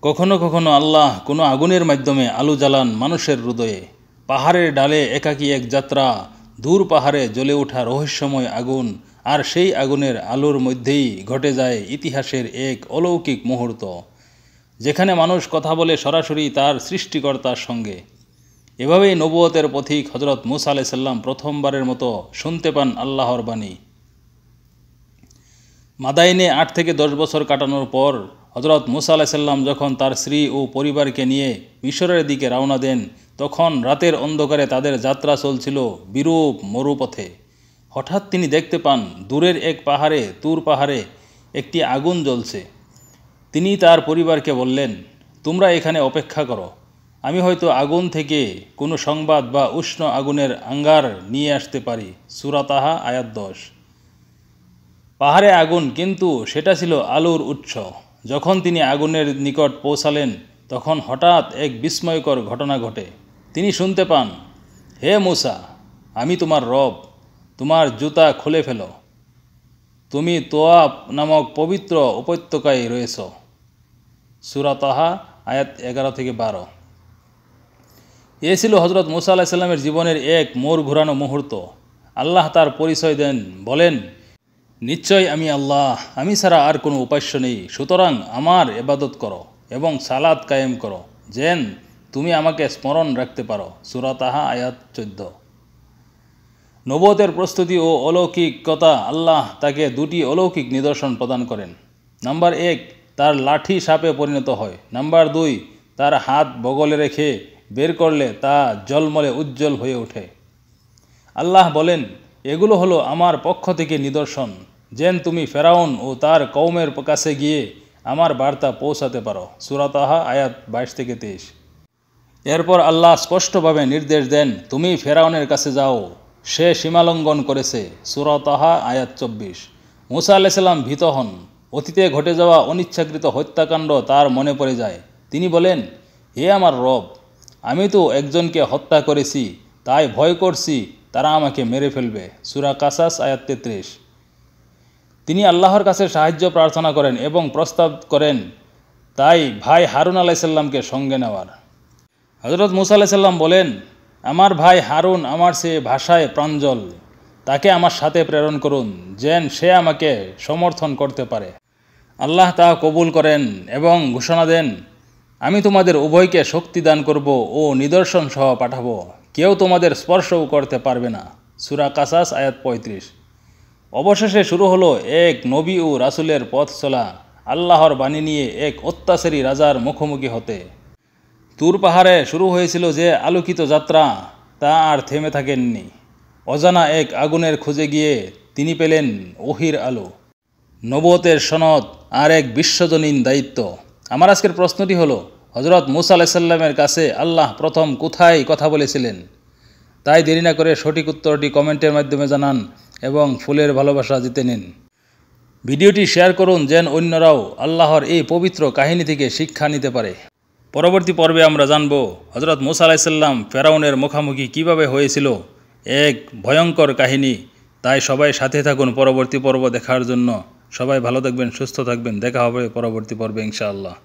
কখনো কখনো আল্লাহ কোনো আগুনের মাধ্যমে আলো জ্বালান মানুষের হৃদয়ে। পাহাড়ের ডালে একাকী এক যাত্রা, দূর পাহাড়ে জ্বলে ওঠা রহস্যময় আগুন, আর সেই আগুনের আলোর মধ্যেই ঘটে যায় ইতিহাসের এক অলৌকিক মুহূর্ত, যেখানে মানুষ কথা বলে সরাসরি তার সৃষ্টিকর্তার সঙ্গে। এভাবেই নবুয়তের পথিক হজরত মুসা আলাইহিস সালাম প্রথমবারের মতো শুনতে পান আল্লাহর বাণী। মাদাইনে ৮ থেকে ১০ বছর কাটানোর পর হজরত মুসা আলাইহিস সালাম যখন তার স্ত্রী ও পরিবারকে নিয়ে মিশরের দিকে রওনা দেন, তখন রাতের অন্ধকারে তাদের যাত্রা চলছিল বিরূপ মরুপথে। হঠাৎ তিনি দেখতে পান দূরের এক পাহাড়ে, তুর পাহাড়ে একটি আগুন জ্বলছে। তিনি তার পরিবারকে বললেন, তোমরা এখানে অপেক্ষা করো, আমি হয়তো আগুন থেকে কোনো সংবাদ বা উষ্ণ আগুনের আঙ্গার নিয়ে আসতে পারি। সূরা তাহা আয়াত ১০। পাহাড়ে আগুন, কিন্তু সেটা ছিল আলোর উৎস। যখন তিনি আগুনের নিকট পৌঁছালেন, তখন হঠাৎ এক বিস্ময়কর ঘটনা ঘটে। তিনি শুনতে পান, হে মুসা, আমি তোমার রব, তোমার জুতা খুলে ফেলো, তুমি তোয়াব নামক পবিত্র উপত্যকায় রয়েছ। সূরা তাহা আয়াত ১১ থেকে ১২। এ ছিল হজরত মুসা আলাইহিস সালামের জীবনের এক মোড় ঘুরানো মুহূর্ত। আল্লাহ তার পরিচয় দেন, বলেন, নিশ্চয় আমি আল্লাহ, আমি ছাড়া আর কোনো উপাস্য নেই, সুতরাং আমার ইবাদত করো এবং সালাত কায়েম করো, যেন তুমি আমাকে স্মরণ রাখতে পারো। সূরা তাহা আয়াত ১৪। নবুয়তের প্রস্তুতি ও অলৌকিকতা। আল্লাহ তাকে ২টি অলৌকিক নিদর্শন প্রদান করেন। নাম্বার ১, তার লাঠি সাপে পরিণত হয়। নাম্বার ২, তার হাত বগলে রেখে বের করলে তা ঝলমলে উজ্জ্বল হয়ে ওঠে। আল্লাহ বলেন, এগুলো হলো আমার পক্ষ থেকে নিদর্শন, যেন তুমি ফেরাউন ও তার কওমের কাছে গিয়ে আমার বার্তা পৌঁছাতে পারো। সূরা তাহা আয়াত ২২ থেকে ২৩। এরপর আল্লাহ স্পষ্টভাবে নির্দেশ দেন, তুমি ফেরাউনের কাছে যাও, সে সীমালঙ্ঘন করেছে। সূরা তাহা আয়াত ২৪। মুসা আলাইহিস সালাম ভীত হন। অতীতে ঘটে যাওয়া অনিচ্ছাকৃত হত্যাকাণ্ড তার মনে পড়ে যায়। তিনি বলেন, হে আমার রব, আমি তো একজনকে হত্যা করেছি, তাই ভয় করছি তারা আমাকে মেরে ফেলবে। সূরা কাসাস আয়াত ৩৩। তিনি আল্লাহর কাছে সাহায্য প্রার্থনা করেন এবং প্রস্তাব করেন তাই ভাই হারুন আলাইহিস সালামকে সঙ্গে নেওয়ার। হজরত মুসা আলাইহিস সালাম বলেন, আমার ভাই হারুন আমার চেয়ে ভাষায় প্রাঞ্জল, তাকে আমার সাথে প্রেরণ করুন, যেন সে আমাকে সমর্থন করতে পারে। আল্লাহ তা কবুল করেন এবং ঘোষণা দেন, আমি তোমাদের উভয়কে শক্তি দান করব ও নিদর্শন সহ পাঠাবো, কেউ তোমাদের স্পর্শও করতে পারবে না। সূরা কাসাস আয়াত ৩৫। অবশেষে শুরু হলো এক নবী ও রাসূলের পথ চলা, আল্লাহর বাণী নিয়ে এক অত্যাচারী রাজার মুখোমুখি হতে। তুর পাহাড়ে শুরু হয়েছিল যে আলোকিত যাত্রা, তা আর থেমে থাকেননি। অজানা এক আগুনের খুঁজে গিয়ে তিনি পেলেন ওহির আলো, নবুয়তের সনদ আর এক বিশ্বজনীন দায়িত্ব। আমার আজকের প্রশ্নটি হলো, হজরত মুসা আলাইহিস সালামের কাছে আল্লাহ প্রথম কোথায় কথা বলেছিলেন? তাই দেরি না করে সঠিক উত্তরটি কমেন্টের মাধ্যমে জানান এবং ফুলের ভালোবাসা জিতে নিন। ভিডিওটি শেয়ার করুন, যেন অন্যরাও আল্লাহর এই পবিত্র কাহিনী থেকে শিক্ষা নিতে পারে। পরবর্তী পর্বে আমরা জানব হজরত মুসা আলাইহিস সালাম ফেরাউনের মুখোমুখি কিভাবে হয়েছিল, এক ভয়ঙ্কর কাহিনী। তাই সবাই সাথে থাকুন পরবর্তী পর্ব দেখার জন্য। সবাই ভালো থাকবেন, সুস্থ থাকবেন। দেখা হবে পরবর্তী পর্বে ইনশাআল্লাহ।